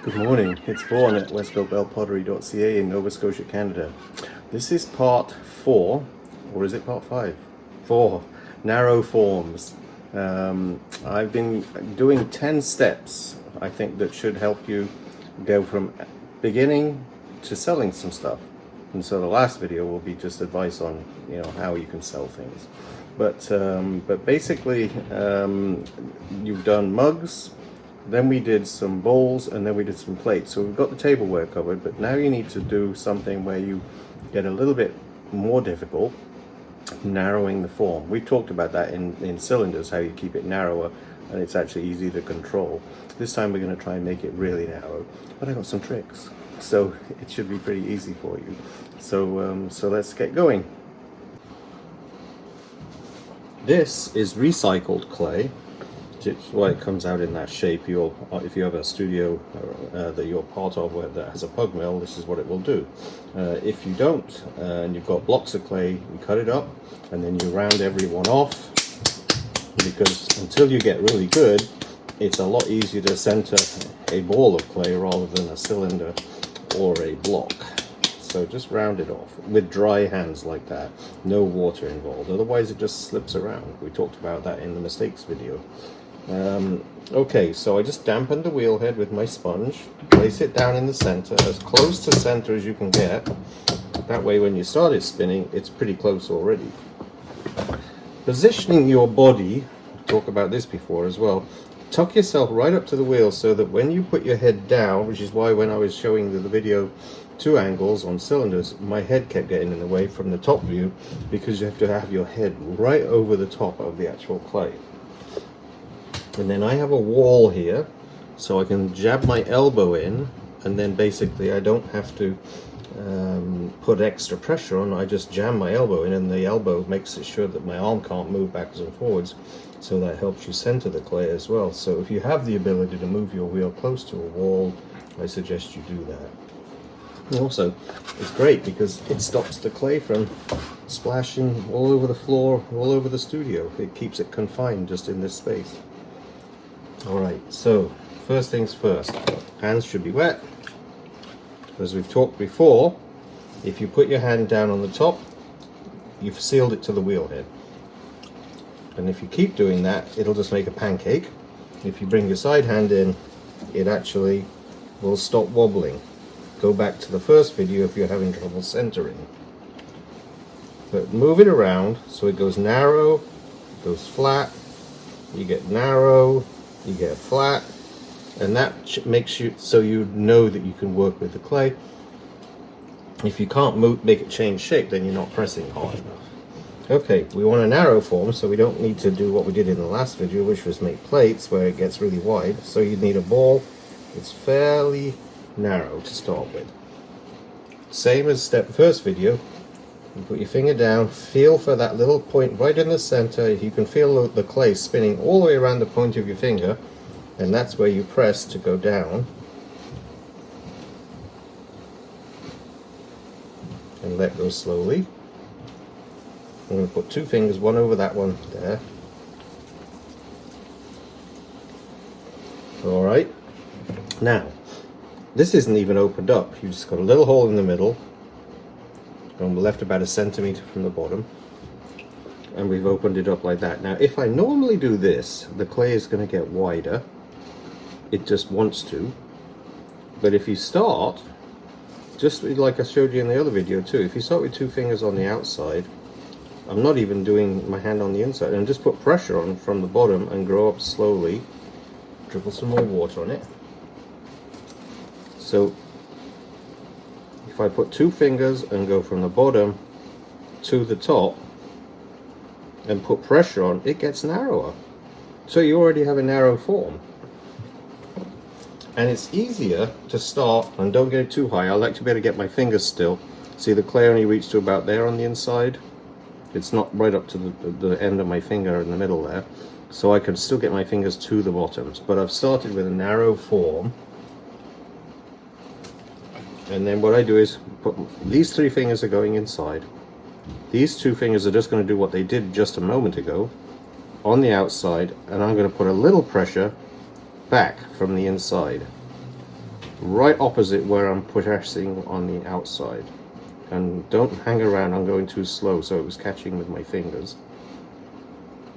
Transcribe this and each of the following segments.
Good morning, it's Vaughan at westcoastbellpottery.ca in Nova Scotia, Canada. This is part 4, or is it part 5? 4, narrow forms. I've been doing 10 steps, I think, that should help you go from beginning to selling some stuff. And so the last video will be just advice on, how you can sell things. But basically, you've done mugs, then we did some bowls, and then we did some plates. So we've got the tableware covered, but now you need to do something where you get a little bit more difficult, narrowing the form. We talked about that in cylinders, how you keep it narrower, and it's actually easy to control. This time we're going to try and make it really narrow, but I got some tricks, so it should be pretty easy for you. So let's get going. This is recycled clay. It's why it comes out in that shape. If you have a studio that you're part of that has a pug mill, this is what it will do. If you don't, and you've got blocks of clay, you cut it up and then you round every one off, because until you get really good, it's a lot easier to center a ball of clay rather than a cylinder or a block. So just round it off with dry hands like that, no water involved, otherwise it just slips around. We talked about that in the mistakes video. Okay, so I just dampened the wheel head with my sponge, place it down in the center, as close to center as you can get. That way when you start it spinning, it's pretty close already. Positioning your body, talk about this before as well, tuck yourself right up to the wheel so that when you put your head down, which is why when I was showing the video 2 angles on cylinders, my head kept getting in the way from the top view, because you have to have your head right over the top of the actual clay. And then I have a wall here, so I can jab my elbow in, and then basically I don't have to put extra pressure on. I just jam my elbow in, and the elbow makes it sure that my arm can't move backwards and forwards, so that helps you center the clay as well. So if you have the ability to move your wheel close to a wall, I suggest you do that. And also, it's great because it stops the clay from splashing all over the floor, all over the studio. It keeps it confined just in this space. Alright, so first things first, hands should be wet. As we've talked before, if you put your hand down on the top, you've sealed it to the wheel head. And if you keep doing that, it'll just make a pancake. If you bring your side hand in, it actually will stop wobbling. Go back to the first video if you're having trouble centering. But move it around so it goes narrow, goes flat, you get narrow, you get flat, and that makes you so you know that you can work with the clay. If you can't make it change shape, then you're not pressing hard enough. Okay, we want a narrow form, so we don't need to do what we did in the last video, which was make plates where it gets really wide. So you need a ball that's fairly narrow to start with. Same as first video. You put your finger down, feel for that little point right in the center. You can feel the clay spinning all the way around the point of your finger, and that's where you press to go down. And let go slowly. I'm going to put 2 fingers, one over that one there. Alright, now this isn't even opened up. You've just got a little hole in the middle, and we're left about 1 centimeter from the bottom, and we've opened it up like that. Now if I normally do this, the clay is going to get wider. It just wants to. But if you start, just like I showed you in the other video too, if you start with 2 fingers on the outside, I'm not even doing my hand on the inside, and just put pressure on from the bottom and grow up slowly. Dribble some more water on it. So if I put 2 fingers and go from the bottom to the top and put pressure on, it gets narrower. So you already have a narrow form. And it's easier to start, and don't get it too high. I like to be able to get my fingers still. See, the clay only reaches to about there on the inside. It's not right up to the end of my finger in the middle there. So I can still get my fingers to the bottoms. But I've started with a narrow form. And then what I do is put these 3 fingers are going inside. These 2 fingers are just going to do what they did just a moment ago on the outside, and I'm going to put a little pressure back from the inside. right opposite where I'm pressing on the outside. And don't hang around, I'm going too slow, so it was catching with my fingers.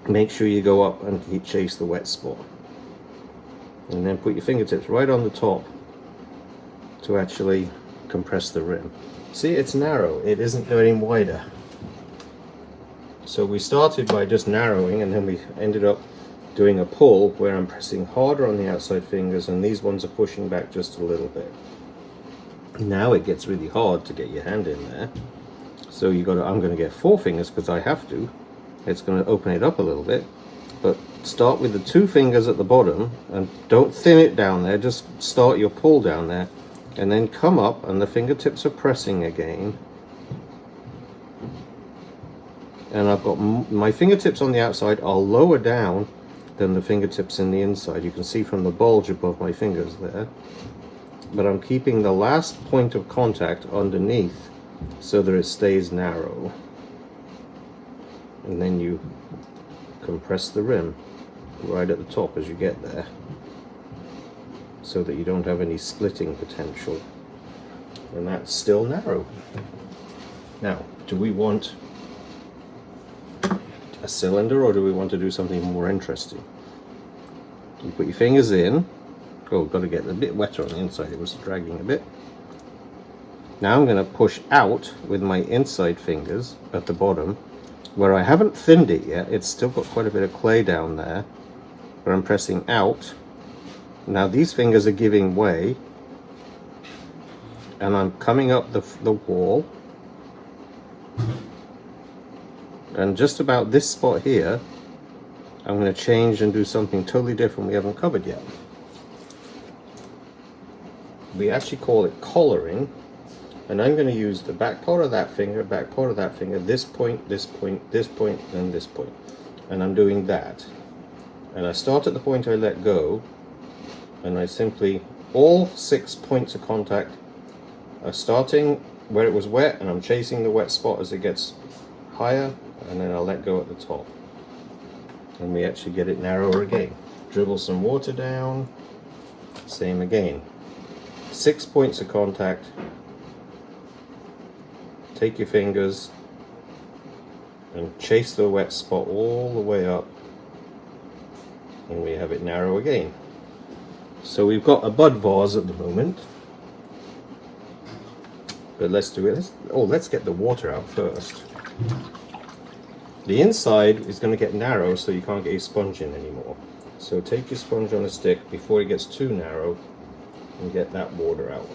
Make sure you go up and chase the wet spot. And then put your fingertips right on the top to actually compress the rim. See, it's narrow, it isn't getting wider. So we started by just narrowing, and then we ended up doing a pull where I'm pressing harder on the outside fingers, and these ones are pushing back just a little bit. Now it gets really hard to get your hand in there. So you got to, I'm going to get 4 fingers because I have to. It's going to open it up a little bit. But start with the 2 fingers at the bottom and don't thin it down there. Just start your pull down there and then come up, and the fingertips are pressing again. And I've got my fingertips on the outside are lower down than the fingertips in the inside. You can see from the bulge above my fingers there. But I'm keeping the last point of contact underneath so that it stays narrow. And then you compress the rim right at the top as you get there, so that you don't have any splitting potential. And that's still narrow. Now, do we want a cylinder, or do we want to do something more interesting? You put your fingers in. Oh, got to get a bit wetter on the inside, it was dragging a bit. Now I'm going to push out with my inside fingers at the bottom, where I haven't thinned it yet. It's still got quite a bit of clay down there, but I'm pressing out. Now these fingers are giving way, and I'm coming up the wall. And just about this spot here, I'm going to change and do something totally different we haven't covered yet. We actually call it collaring, and I'm going to use the back part of that finger, this point, this point, this point, and this point. And I'm doing that. And I start at the point I let go, and I simply, all 6 points of contact are starting where it was wet, and I'm chasing the wet spot as it gets higher, and then I'll let go at the top. And we actually get it narrower again. Dribble some water down, same again. 6 points of contact. Take your fingers and chase the wet spot all the way up, and we have it narrow again. So we've got a bud vase at the moment, but let's do it. Let's get the water out first. The inside is going to get narrow, so you can't get your sponge in anymore. So take your sponge on a stick before it gets too narrow and get that water out.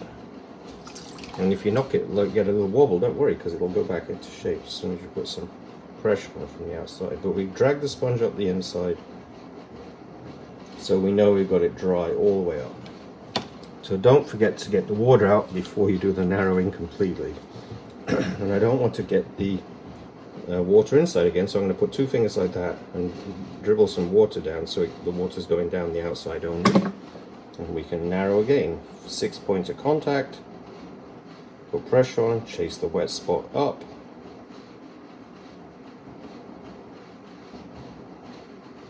And if you knock it, get a little wobble, don't worry, because it'll go back into shape as soon as you put some pressure on it from the outside. But we drag the sponge up the inside, so we know we've got it dry all the way up. So don't forget to get the water out before you do the narrowing completely. And I don't want to get the water inside again, so I'm going to put 2 fingers like that and dribble some water down, so the water's going down the outside only. And we can narrow again. 6 points of contact, put pressure on, chase the wet spot up.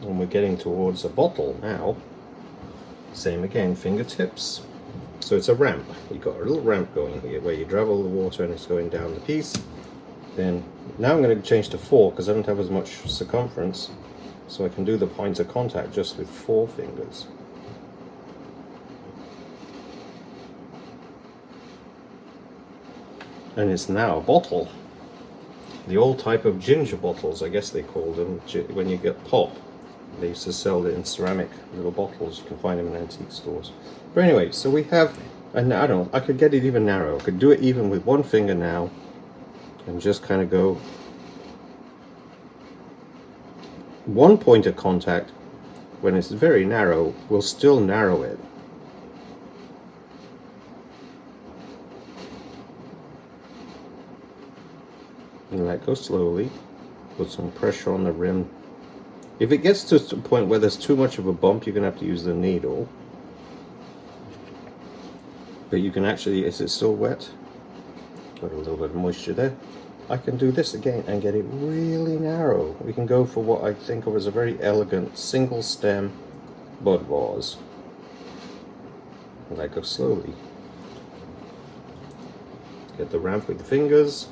And we're getting towards a bottle now. Same again, fingertips. So it's a ramp. You've got a little ramp going here where you dribble the water and it's going down the piece. Then now I'm going to change to 4 because I don't have as much circumference, so I can do the points of contact just with 4 fingers. And it's now a bottle. The old type of ginger bottles, I guess they called them, when you get pop. They used to sell it in ceramic little bottles. You can find them in antique stores. But anyway, so we have, and I don't know, I could get it even narrow. I could do it even with 1 finger now, and just kind of go 1 point of contact. When it's very narrow, we'll still narrow it. And let go slowly. Put some pressure on the rim. If it gets to a point where there's too much of a bump, you're going to have to use the needle. But you can actually, is it still wet? Got a little bit of moisture there. I can do this again and get it really narrow. We can go for what I think of as a very elegant single stem bud vase. And I go slowly. Get the ramp with the fingers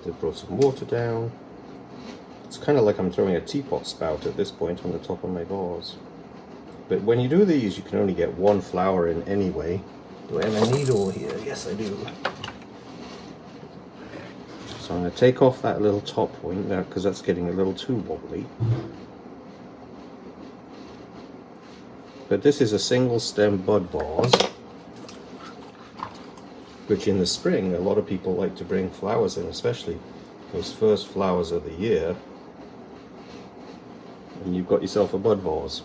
to throw some water down. It's kind of like I'm throwing a teapot spout at this point on the top of my vase. But when you do these, you can only get one flower in anyway. Do I have a needle here? Yes, I do. So I'm going to take off that little top point now because that's getting a little too wobbly. But this is a single stem bud vase, which in the spring a lot of people like to bring flowers in, especially those first flowers of the year. And you've got yourself a bud vase.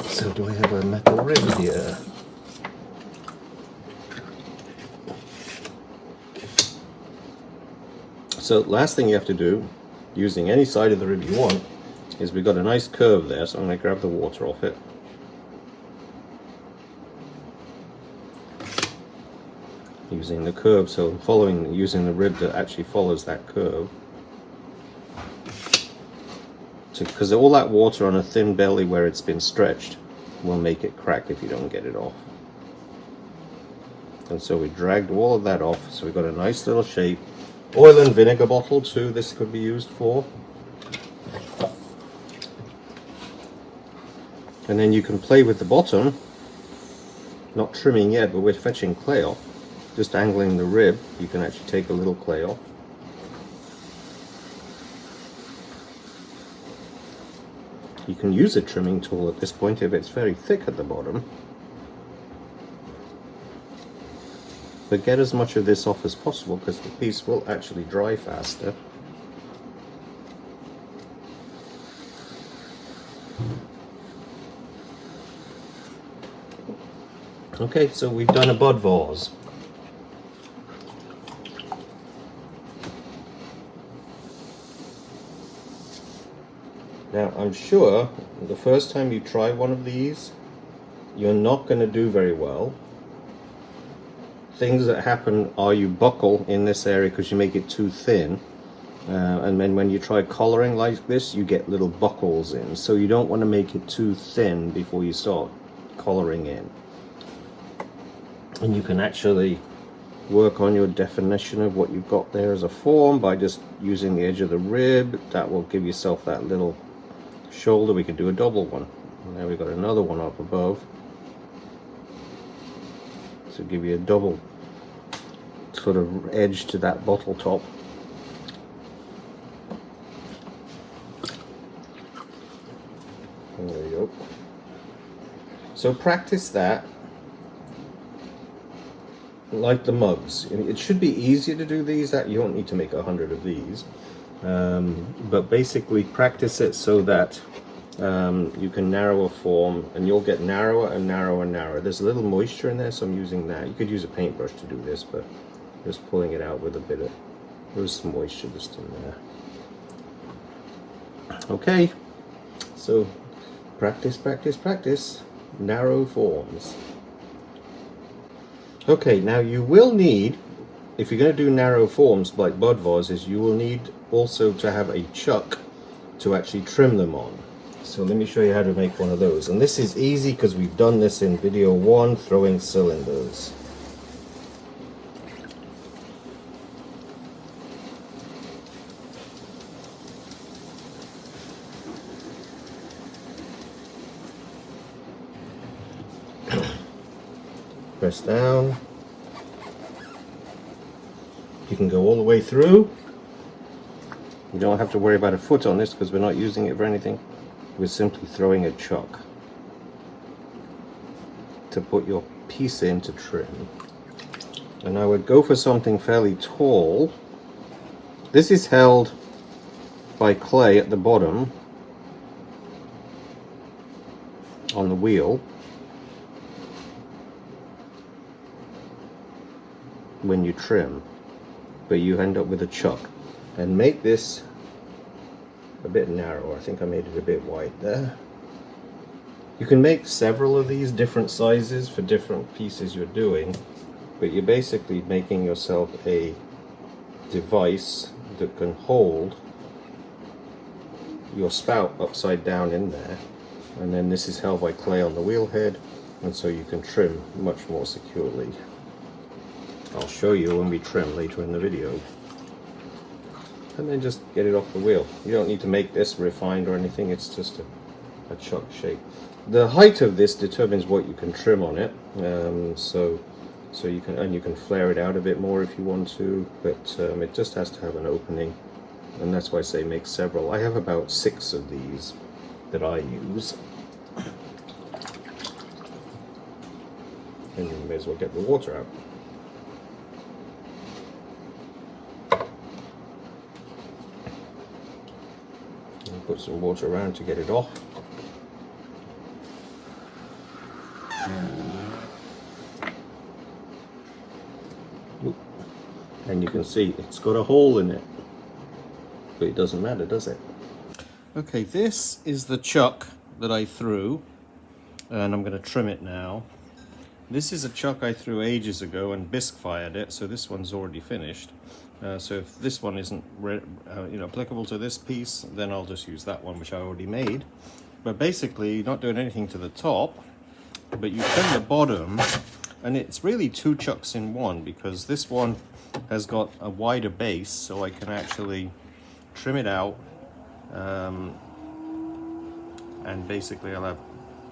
So do I have a metal rib here? So last thing you have to do, using any side of the rib you want, is we've got a nice curve there, so I'm going to grab the water off it. Using the curve, so using the rib that actually follows that curve. Because all that water on a thin belly where it's been stretched will make it crack if you don't get it off. And so we dragged all of that off, so we've got a nice little shape. Oil and vinegar bottle too, this could be used for. And then you can play with the bottom, not trimming yet, but we're fetching clay off. Just angling the rib, you can actually take a little clay off. You can use a trimming tool at this point if it's very thick at the bottom. But get as much of this off as possible because the piece will actually dry faster. Okay, so we've done a bud vase. Now I'm sure the first time you try one of these, you're not going to do very well. Things that happen are you buckle in this area because you make it too thin, and then when you try collaring like this, you get little buckles in. So you don't want to make it too thin before you start collaring in. And you can actually work on your definition of what you've got there as a form by just using the edge of the rib. That will give yourself that little shoulder. We could do a double one. And now we've got another one up above to give you a double sort of edge to that bottle top. There you go. So practice that like the mugs. It should be easier to do these. That you don't need to make 100 of these, but basically practice it so that you can narrow a form, and you'll get narrower and narrower and narrower. There's a little moisture in there, so I'm using that. You could use a paintbrush to do this, but just pulling it out with a bit of, there's some moisture just in there. Okay, so practice, practice, practice. Narrow forms. Okay, now you will need, if you're going to do narrow forms like bud vases, you will need also to have a chuck to actually trim them on. So let me show you how to make one of those. And this is easy because we've done this in video 1, throwing cylinders. Press down. You can go all the way through. You don't have to worry about a foot on this because we're not using it for anything. We're simply throwing a chuck to put your piece in to trim. And I would go for something fairly tall. This is held by clay at the bottom on the wheel when you trim, but you end up with a chuck. And make this a bit narrow. I think I made it a bit wide there. You can make several of these different sizes for different pieces you're doing, but you're basically making yourself a device that can hold your spout upside down in there, and then this is held by clay on the wheel head, and so you can trim much more securely. I'll show you when we trim later in the video. And then just get it off the wheel. You don't need to make this refined or anything, it's just a chuck shape. The height of this determines what you can trim on it, so you can flare it out a bit more if you want to, but it just has to have an opening, and that's why I say make several. I have about 6 of these that I use, and you may as well get the water out. Put some water around to get it off. And you can see it's got a hole in it, but it doesn't matter, does it? Okay, this is the chuck that I threw, and I'm going to trim it now. This is a chuck I threw ages ago and bisque fired it, so this one's already finished. So if this one isn't applicable to this piece, then I'll just use that one, which I already made. But basically, not doing anything to the top, but you trim the bottom, and it's really 2 chucks in one, because this one has got a wider base, so I can actually trim it out, and basically I'll have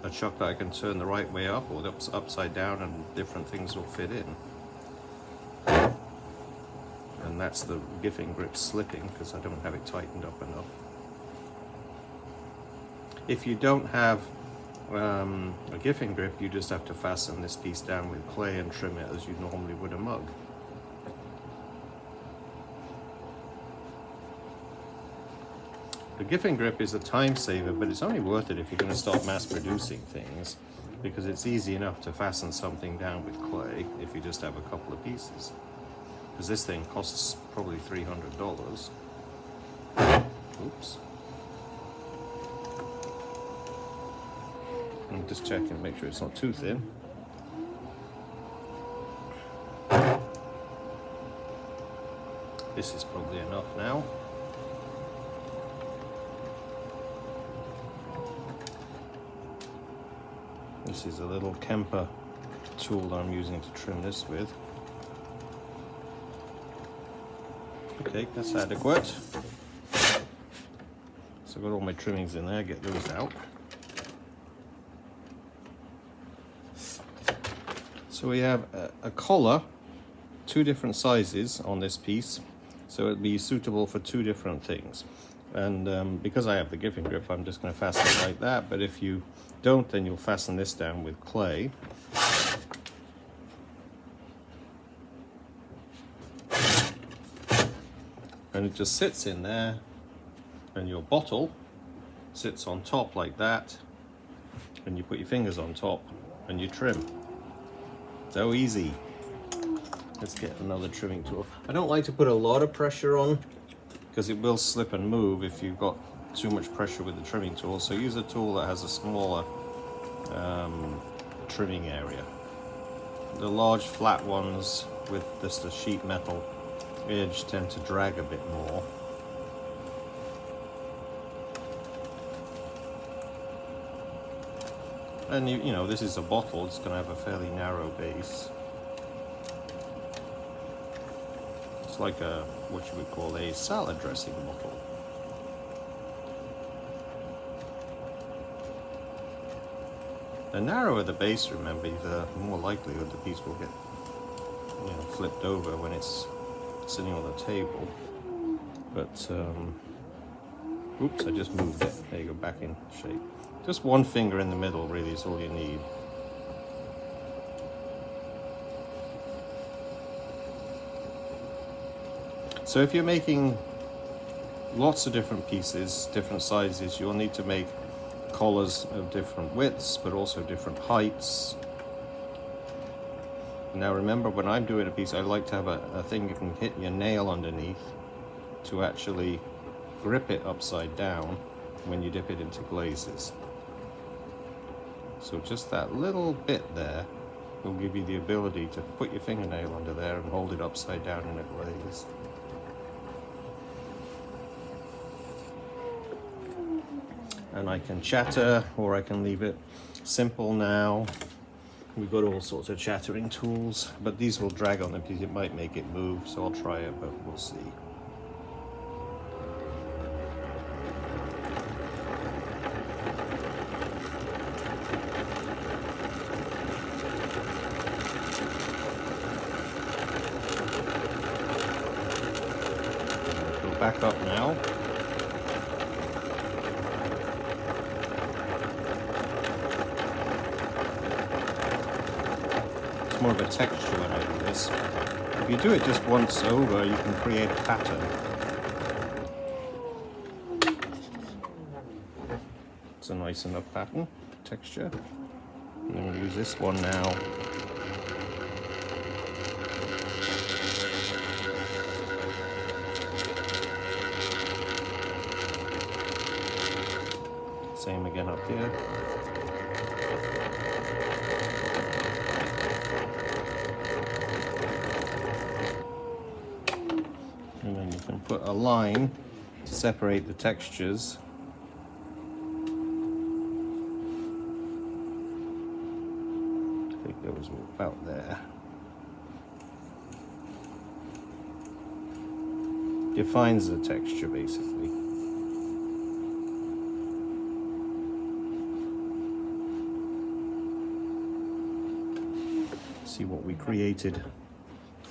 a chuck that I can turn the right way up or the upside down, and different things will fit in. And that's the giffing grip slipping because I don't have it tightened up enough. If you don't have a giffing grip, you just have to fasten this piece down with clay and trim it as you normally would a mug. The giffing grip is a time saver, but it's only worth it if you're going to start mass producing things, because it's easy enough to fasten something down with clay if you just have a couple of pieces. Because this thing costs probably $300. Oops. I'm just checking to make sure it's not too thin. This is probably enough now. This is a little Kemper tool that I'm using to trim this with. Okay, that's adequate. So I've got all my trimmings in there, get those out. So we have a collar, 2 different sizes on this piece, so it'd be suitable for 2 different things. And because I have the giffing grip, I'm just going to fasten it like that, but if you don't, then you'll fasten this down with clay. And it just sits in there, and your bottle sits on top like that, and you put your fingers on top and you trim. So easy. Let's get another trimming tool. I don't like to put a lot of pressure on because it will slip and move if you've got too much pressure with the trimming tool, so use a tool that has a smaller trimming area. The large flat ones with just a sheet metal edge tend to drag a bit more. And you know, this is a bottle, it's going to have a fairly narrow base. It's like a, what you would call a salad dressing bottle. The narrower the base, remember, the more likelihood the piece will get, you know, flipped over when it's sitting on the table. But oops, I just moved it. There you go, back in shape. Just one finger in the middle really is all you need. So if you're making lots of different pieces, different sizes, you'll need to make collars of different widths, but also different heights. Now remember, when I'm doing a piece, I like to have a thing you can hit your nail underneath to actually grip it upside down when you dip it into glazes. So just that little bit there will give you the ability to put your fingernail under there and hold it upside down in a glaze. And I can chatter, or I can leave it simple now. We've got all sorts of chattering tools, but these will drag on them because it might make it move, so I'll try it, but we'll see. Go back up now. More of a texture when I do this. If you do it just once over, you can create a pattern. It's a nice enough pattern, texture. And then we'll use this one now. Same again up here. And then you can put a line to separate the textures. I think there was about there. Defines the texture basically. See what we created.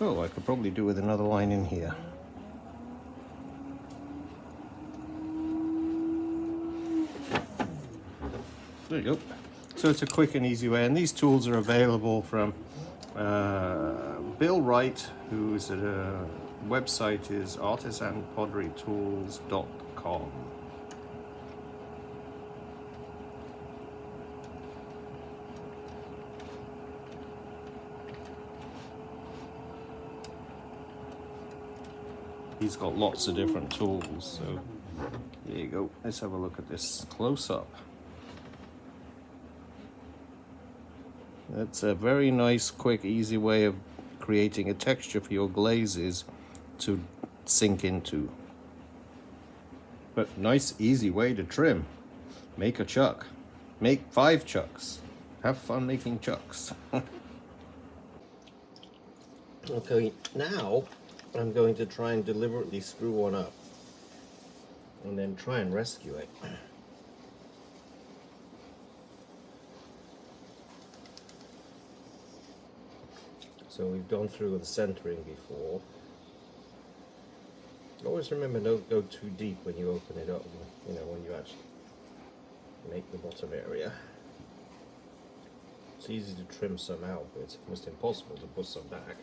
Oh, I could probably do with another line in here. There you go. So it's a quick and easy way, and these tools are available from Bill Wright, whose website is artisanpotterytools.com. He's got lots of different tools, so there you go. Let's have a look at this close up. That's a very nice, quick, easy way of creating a texture for your glazes to sink into. But nice, easy way to trim. Make a chuck. Make 5 chucks. Have fun making chucks. Okay, now I'm going to try and deliberately screw one up and then try and rescue it. So we've gone through the centering before. Always remember, don't go too deep when you open it up, you know, when you actually make the bottom area. It's easy to trim some out, but it's almost impossible to put some back.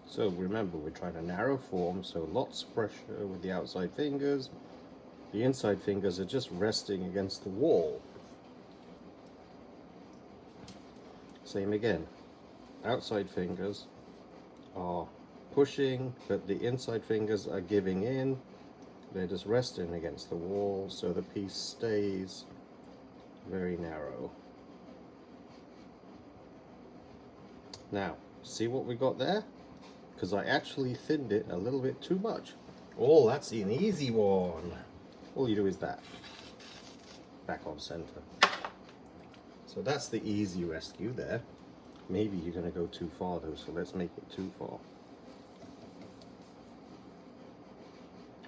So remember, we're trying to narrow form, so lots of pressure with the outside fingers. The inside fingers are just resting against the wall. Same again, outside fingers are pushing, but the inside fingers are giving in. They're just resting against the wall, so the piece stays very narrow. Now, see what we got there? Because I actually thinned it a little bit too much. Oh, that's an easy one. All you do is that. Back on center. So that's the easy rescue there. Maybe you're going to go too far though, so let's make it too far.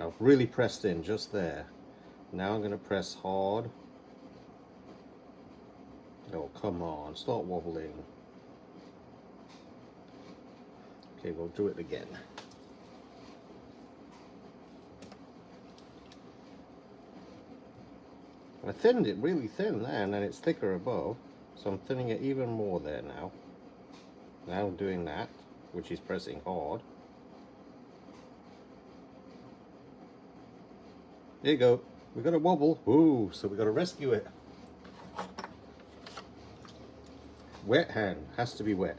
I've really pressed in just there. Now I'm going to press hard. Oh, come on, start wobbling. Okay, we'll do it again. I thinned it really thin there, and then it's thicker above, so I'm thinning it even more there now. Now I'm doing that, which is pressing hard. There you go. We've got a wobble. Ooh, so we've got to rescue it. Wet hand. Has to be wet.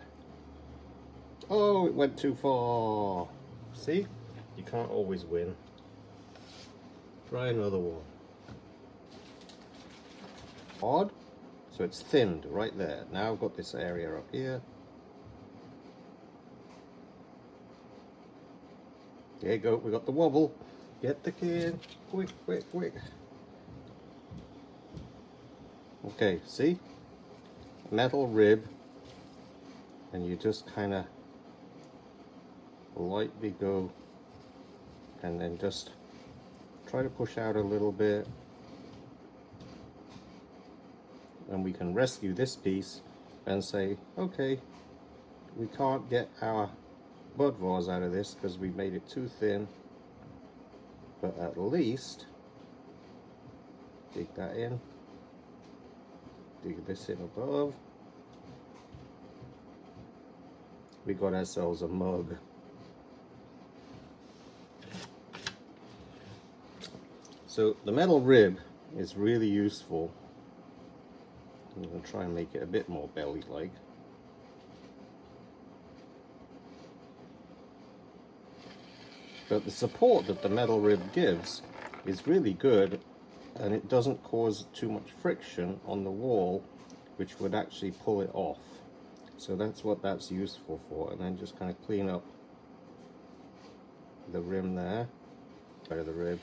Oh, it went too far. See? You can't always win. Try another one. Hard. So it's thinned right there. Now I've got this area up here. There you go. We got the wobble. Get the can. Quick, quick, quick. Okay, see? metal rib, and you just kind of lightly go, and then just try to push out a little bit, and we can rescue this piece and say, okay, we can't get our bud vase out of this because we made it too thin, but at least dig that in, dig this in above, we got ourselves a mug. So the metal rib is really useful. I'm going to try and make it a bit more belly-like. But the support that the metal rib gives is really good, and it doesn't cause too much friction on the wall, which would actually pull it off. So that's what that's useful for. And then just kind of clean up the rim there, part of the rib.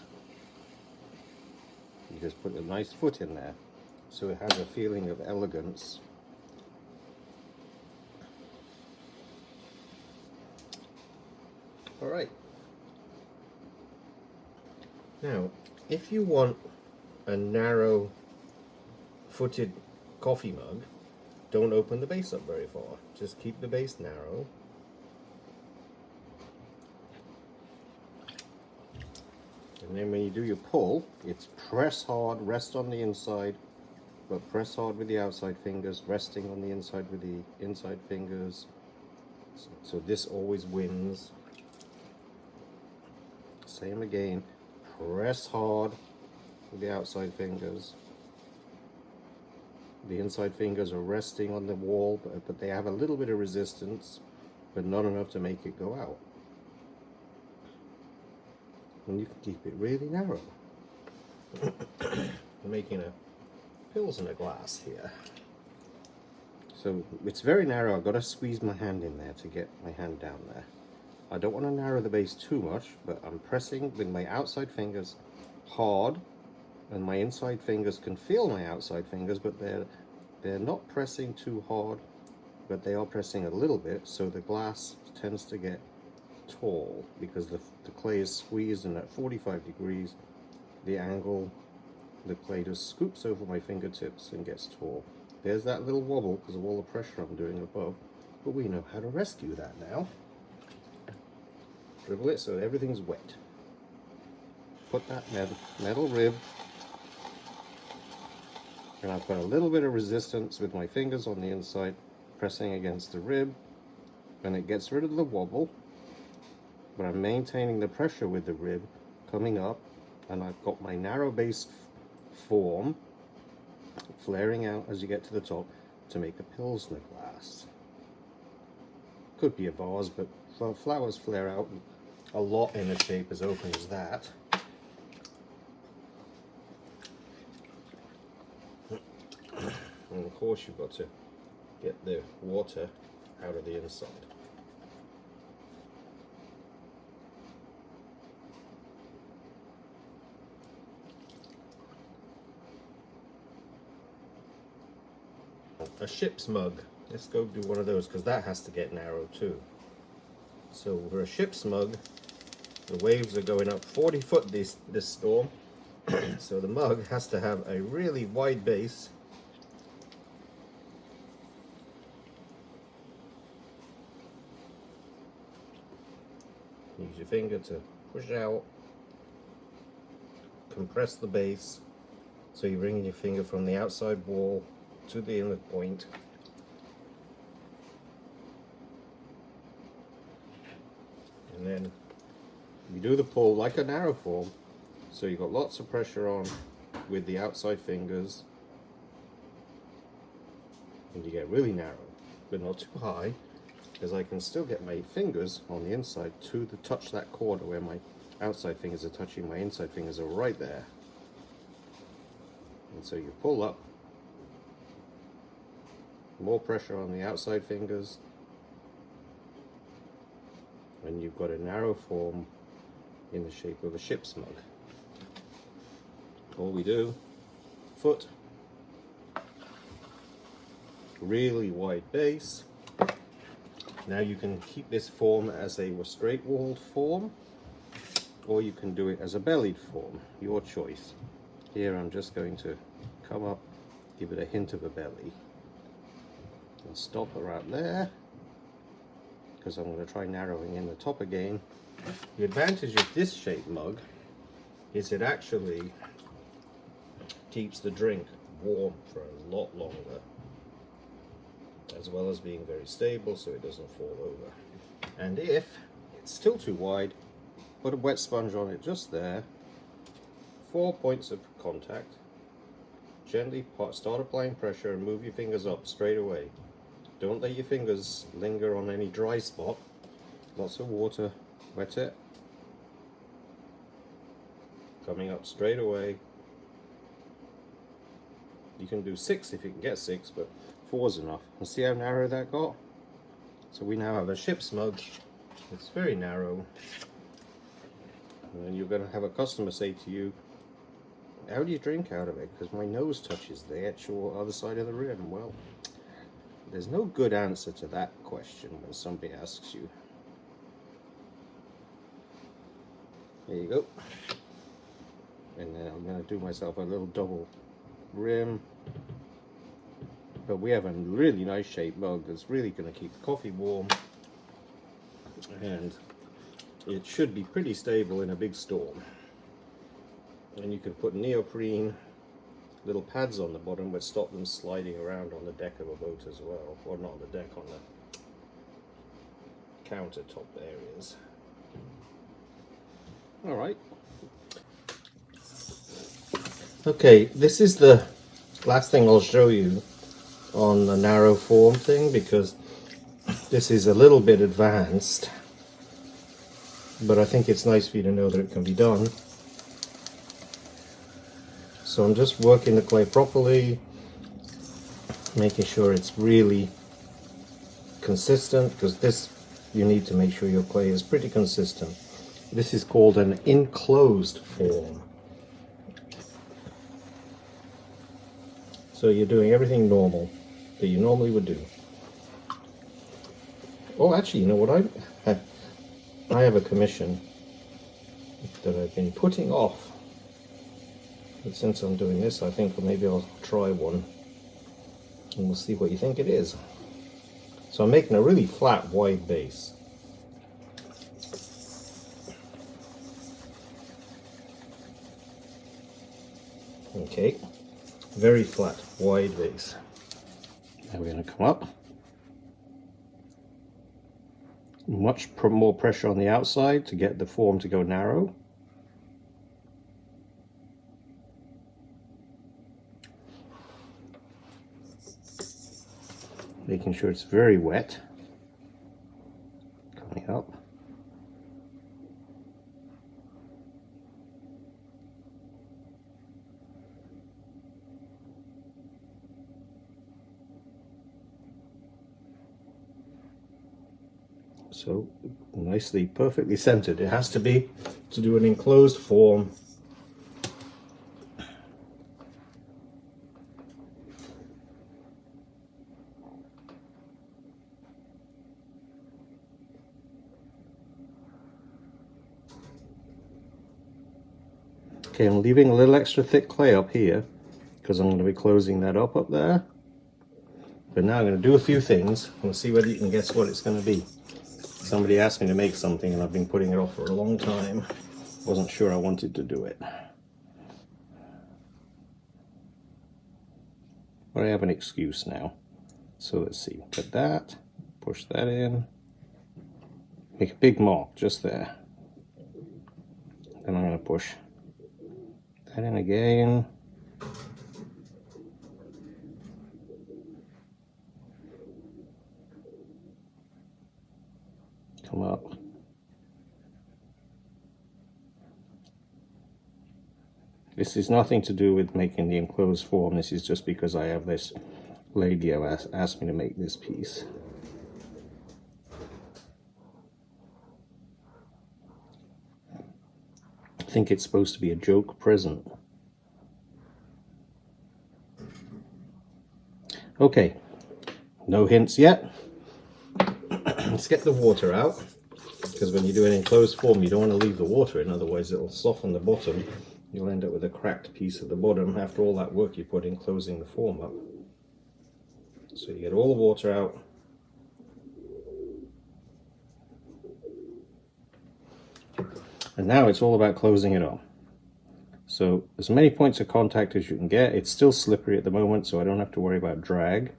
You just put a nice foot in there, so it has a feeling of elegance. All right. Now, if you want a narrow footed coffee mug, don't open the base up very far. Just keep the base narrow. And then when you do your pull, it's press hard, rest on the inside, but press hard with the outside fingers, resting on the inside with the inside fingers. So this always wins. Same again, press hard with the outside fingers. The inside fingers are resting on the wall, but they have a little bit of resistance, but not enough to make it go out. And you can keep it really narrow. I'm making a pilsner glass here. So it's very narrow. I've got to squeeze my hand in there to get my hand down there. I don't want to narrow the base too much, but I'm pressing with my outside fingers hard, and my inside fingers can feel my outside fingers, but they're not pressing too hard, but they are pressing a little bit, so the glass tends to get tall because the clay is squeezed, and at 45 degrees the angle, the clay just scoops over my fingertips and gets tall. There's that little wobble because of all the pressure I'm doing above, but we know how to rescue that now. Dribble it so everything's wet. Put that metal rib, and I've got a little bit of resistance with my fingers on the inside pressing against the rib, and it gets rid of the wobble, but I'm maintaining the pressure with the rib coming up, and I've got my narrow based form flaring out as you get to the top to make a pilsner glass. Could be a vase, but flowers flare out a lot in a shape as open as that. And of course you've got to get the water out of the inside. A ship's mug. Let's go do one of those because that has to get narrow too. So for a ship's mug, the waves are going up 40 foot this storm. So the mug has to have a really wide base. Use your finger to push out, compress the base, so you're bringing your finger from the outside wall to the inner point. And then you do the pull like a narrow form, so you've got lots of pressure on with the outside fingers, and you get really narrow, but not too high, because I can still get my fingers on the inside to touch that corner where my outside fingers are touching, my inside fingers are right there. And so you pull up, more pressure on the outside fingers, and you've got a narrow form in the shape of a ship's mug. All we do, foot, really wide base. Now you can keep this form as a straight walled form, or you can do it as a bellied form, your choice. Here I'm just going to come up, give it a hint of a belly, and stop around there, because I'm going to try narrowing in the top again. The advantage of this shaped mug is it actually keeps the drink warm for a lot longer, as well as being very stable so it doesn't fall over. And if it's still too wide, put a wet sponge on it just there, 4 points of contact, gently start applying pressure and move your fingers up straight away. Don't let your fingers linger on any dry spot. Lots of water, wet it, coming up straight away. You can do 6 if you can get 6, but 4 is enough. And see how narrow that got? So we now have a ship's mug. It's very narrow. And then you're going to have a customer say to you, how do you drink out of it? Because my nose touches the actual other side of the rim. Well, there's no good answer to that question when somebody asks you. There you go. And then I'm going to do myself a little double rim. But we have a really nice shaped mug that's really going to keep the coffee warm. And it should be pretty stable in a big storm. And you can put neoprene little pads on the bottom which stop them sliding around on the deck of a boat as well, or not on the deck, on the countertop areas. All right. Okay, this is the last thing I'll show you on the narrow form thing, because this is a little bit advanced, but I think it's nice for you to know that it can be done. So I'm just working the clay properly, making sure it's really consistent, because this, you need to make sure your clay is pretty consistent. This is called an enclosed form. So you're doing everything normal that you normally would do. Oh, actually, you know what, I have a commission that I've been putting off. But since I'm doing this, I think maybe I'll try one and we'll see what you think it is. So I'm making a really flat wide base. Okay, very flat wide base. Now we're going to come up. Much more pressure on the outside to get the form to go narrow. Making sure it's very wet. Coming up. So nicely, perfectly centered. It has to be to do an enclosed form. Okay, I'm leaving a little extra thick clay up here because I'm going to be closing that up there. But now I'm going to do a few things and we'll see whether you can guess what it's going to be. Somebody asked me to make something and I've been putting it off for a long time. Wasn't sure I wanted to do it. But I have an excuse now. So let's see, put that, push that in, make a big mark just there. Then I'm going to push that in again. Come up. This is nothing to do with making the enclosed form. This is just because I have this lady who asked me to make this piece. I think it's supposed to be a joke present. Okay, No hints yet. Let's get the water out, because when you do an enclosed form you don't want to leave the water in, otherwise it'll soften the bottom. You'll end up with a cracked piece at the bottom after all that work you put in closing the form up. So you get all the water out. And now it's all about closing it up. So as many points of contact as you can get. It's still slippery at the moment, so I don't have to worry about drag.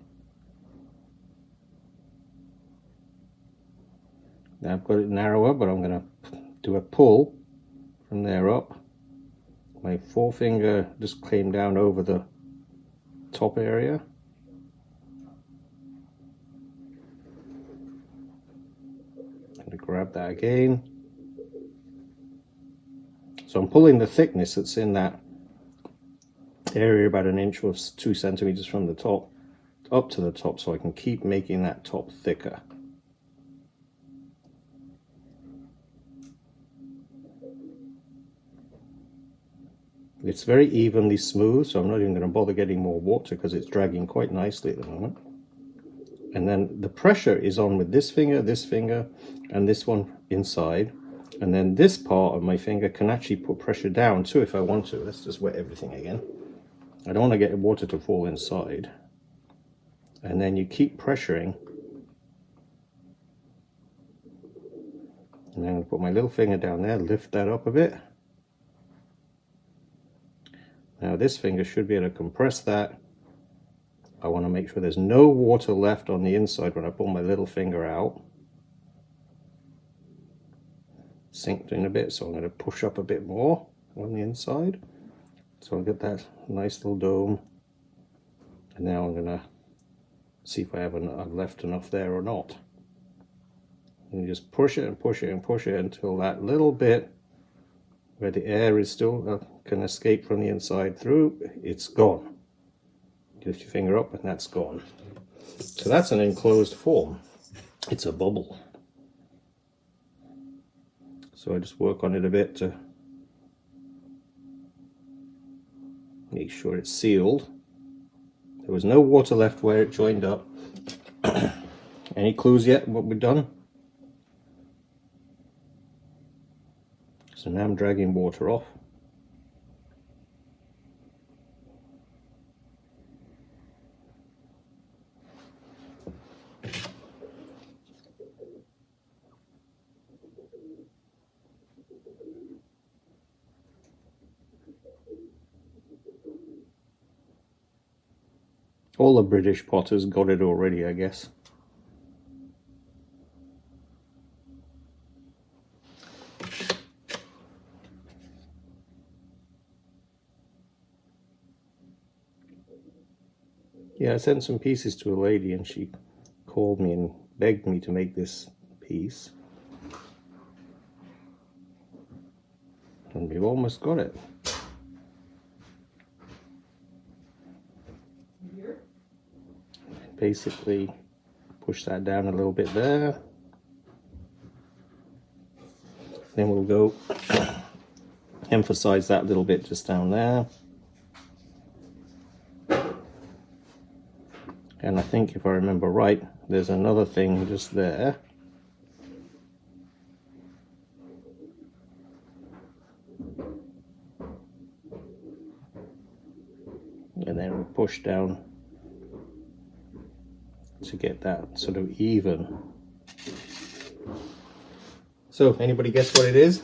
Now I've got it narrower, but I'm going to do a pull from there up. My forefinger just came down over the top area. I'm going to grab that again. So I'm pulling the thickness that's in that area about 1 inch or 2 centimeters from the top up to the top, so I can keep making that top thicker. It's very evenly smooth, so I'm not even going to bother getting more water because it's dragging quite nicely at the moment. And then the pressure is on with this finger, and this one inside. And then this part of my finger can actually put pressure down too if I want to. Let's just wet everything again. I don't want to get water to fall inside. And then you keep pressuring. And then I'm going to put my little finger down there, lift that up a bit. Now this finger should be able to compress that. I want to make sure there's no water left on the inside when I pull my little finger out. Sinked in a bit, so I'm going to push up a bit more on the inside. So I'll get that nice little dome. And now I'm going to see if I have left enough there or not. And you just push it and push it and push it until that little bit where the air is still can escape from the inside through, it's gone. Lift your finger up and that's gone. So that's an enclosed form. It's a bubble. So I just work on it a bit to make sure it's sealed. There was no water left where it joined up. Any clues yet what we've done? So now I'm dragging water off. All the British potters got it already, I guess. Yeah, I sent some pieces to a lady and she called me and begged me to make this piece. And we've almost got it. Basically push that down a little bit there. Then we'll go emphasize that little bit just down there. And I think if I remember right, there's another thing just there. And then we'll push down to get that sort of even. So, anybody guess what it is?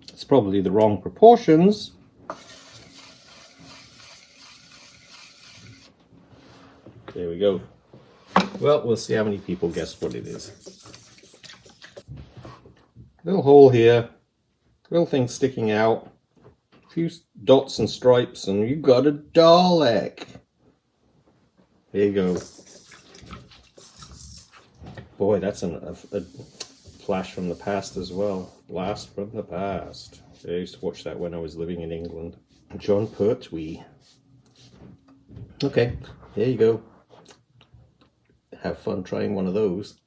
It's probably the wrong proportions. There we go. Well, we'll see how many people guess what it is. Little hole here, little thing sticking out, a few dots and stripes, and you got a Dalek. There you go. Boy, that's a flash from the past as well. Blast from the past. I used to watch that when I was living in England. John Pertwee. Okay, there you go. Have fun trying one of those.